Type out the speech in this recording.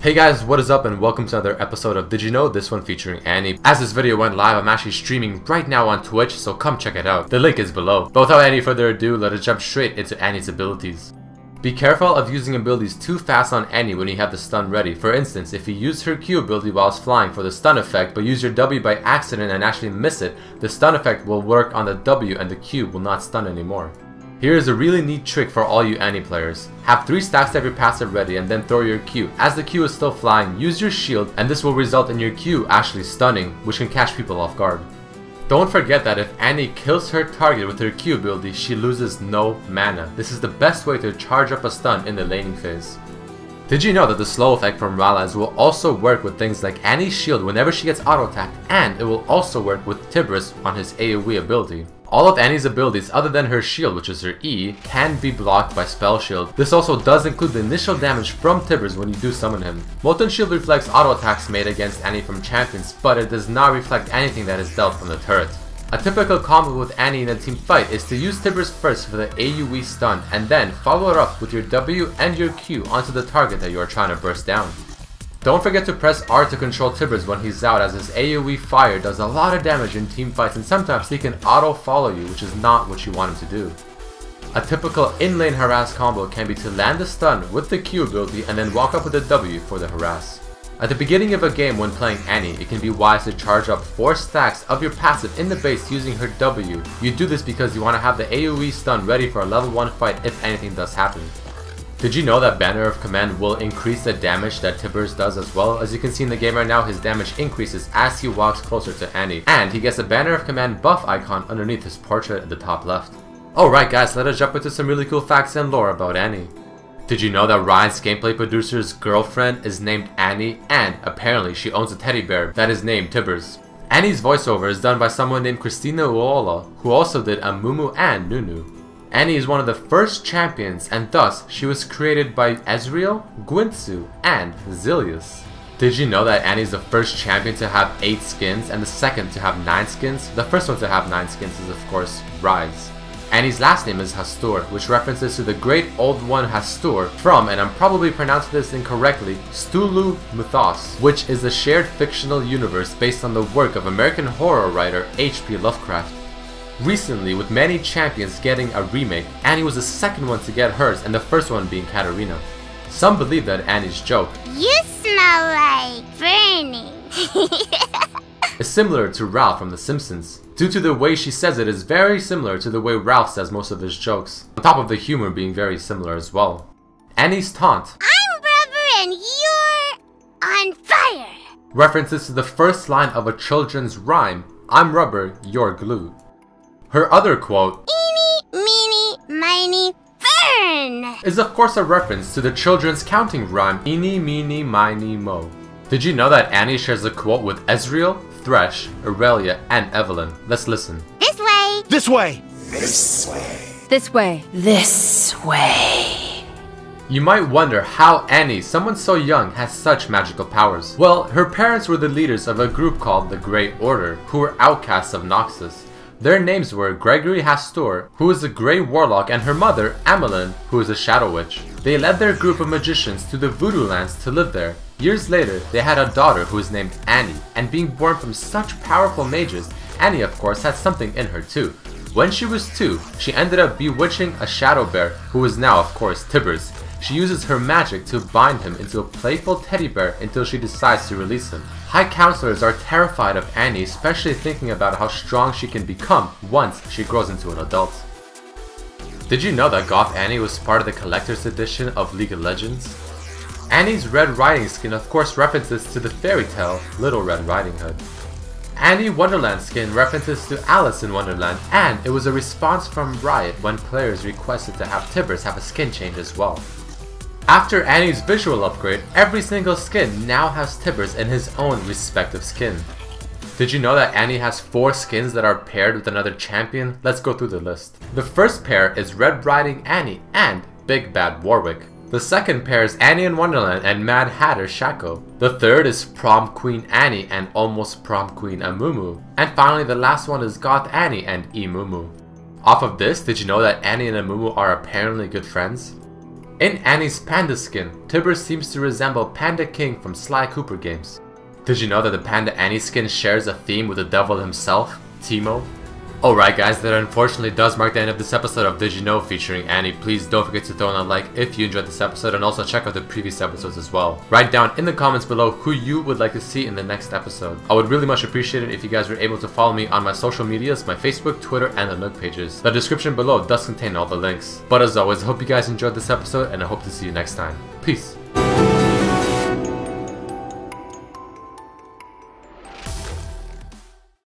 Hey guys, what is up and welcome to another episode of Did You Know? This one featuring Annie. As this video went live, I'm actually streaming right now on Twitch, so come check it out. The link is below. But without any further ado, let us jump straight into Annie's abilities. Be careful of using abilities too fast on Annie when you have the stun ready. For instance, if you use her Q ability whilst flying for the stun effect, but use your W by accident and actually miss it, the stun effect will work on the W and the Q will not stun anymore. Here is a really neat trick for all you Annie players. Have 3 stacks of your passive ready and then throw your Q. As the Q is still flying, use your shield and this will result in your Q actually stunning, which can catch people off guard. Don't forget that if Annie kills her target with her Q ability, she loses no mana. This is the best way to charge up a stun in the laning phase. Did you know that the slow effect from Rallies will also work with things like Annie's shield whenever she gets auto attacked, and it will also work with Tibber on his AoE ability. All of Annie's abilities other than her shield, which is her E, can be blocked by spell shield. This also does include the initial damage from Tibber when you do summon him. Molten Shield reflects auto attacks made against Annie from champions, but it does not reflect anything that is dealt from the turret. A typical combo with Annie in a team fight is to use Tibber first for the AoE stun and then follow it up with your W and your Q onto the target that you are trying to burst down. Don't forget to press R to control Tibber when he's out, as his AoE fire does a lot of damage in team fights and sometimes he can auto follow you, which is not what you want him to do. A typical in-lane harass combo can be to land the stun with the Q ability and then walk up with the W for the harass. At the beginning of a game when playing Annie, it can be wise to charge up 4 stacks of your passive in the base using her W. You do this because you want to have the AoE stun ready for a level 1 fight if anything does happen. Did you know that Banner of Command will increase the damage that Tibber does as well? As you can see in the game right now, his damage increases as he walks closer to Annie. And he gets a Banner of Command buff icon underneath his portrait at the top left. Alright guys, let us jump into some really cool facts and lore about Annie. Did you know that Ryan's gameplay producer's girlfriend is named Annie, and apparently she owns a teddy bear that is named Tibber? Annie's voiceover is done by someone named Christina Uola, who also did Amumu and Nunu. Annie is one of the first champions, and thus she was created by Ezreal, Guinsoo, and Zilius. Did you know that Annie is the first champion to have 8 skins and the second to have 9 skins? The first one to have 9 skins is of course Rise. Annie's last name is Hastur, which references to the great old one Hastur from, and I'm probably pronouncing this incorrectly, Cthulhu Mythos, which is a shared fictional universe based on the work of American horror writer H.P. Lovecraft. Recently, with many champions getting a remake, Annie was the second one to get hers and the first one being Katarina. Some believe that Annie's joke, "You smell like burning," is similar to Ralph from The Simpsons. Due to the way she says it is very similar to the way Ralph says most of his jokes, on top of the humor being very similar as well. Annie's taunt, "I'm rubber and you're on fire," references to the first line of a children's rhyme, "I'm rubber, you're glue." Her other quote, "Eeny, meeny, miny, fern," is of course a reference to the children's counting rhyme, "Eeny, meeny, miny, mo." Did you know that Annie shares a quote with Ezreal, Thresh, Aurelia, and Evelyn? Let's listen. "This way, This way! This way. This way. This way. You might wonder how Annie, someone so young, has such magical powers. Well, her parents were the leaders of a group called the Grey Order, who were outcasts of Noxus. Their names were Gregory Hastur, who is a Grey Warlock, and her mother, Amelin, who is a Shadow Witch. They led their group of magicians to the Voodoo Lands to live there. Years later, they had a daughter who was named Annie, and being born from such powerful mages, Annie of course had something in her too. When she was 2, she ended up bewitching a Shadow Bear, who is now of course Tibber. She uses her magic to bind him into a playful teddy bear until she decides to release him. High counselors are terrified of Annie, especially thinking about how strong she can become once she grows into an adult. Did you know that Goth Annie was part of the collector's edition of League of Legends? Annie's Red Riding skin of course references to the fairy tale Little Red Riding Hood. Annie Wonderland skin references to Alice in Wonderland, and it was a response from Riot when players requested to have Tibber have a skin change as well. After Annie's visual upgrade, every single skin now has Tibber in his own respective skin. Did you know that Annie has 4 skins that are paired with another champion? Let's go through the list. The first pair is Red Riding Annie and Big Bad Warwick. The second pair is Annie in Wonderland and Mad Hatter Shaco. The third is Prom Queen Annie and Almost Prom Queen Amumu. And finally the last one is Goth Annie and Emumu. Off of this, did you know that Annie and Amumu are apparently good friends? In Annie's panda skin, Tibber seems to resemble Panda King from Sly Cooper games. Did you know that the Panda Annie skin shares a theme with the devil himself, Timo? Alright guys, that unfortunately does mark the end of this episode of Did You Know featuring Annie. Please don't forget to throw in a like if you enjoyed this episode, and also check out the previous episodes as well. Write down in the comments below who you would like to see in the next episode. I would really much appreciate it if you guys were able to follow me on my social medias, my Facebook, Twitter, and the Nook pages. The description below does contain all the links. But as always, I hope you guys enjoyed this episode, and I hope to see you next time. Peace.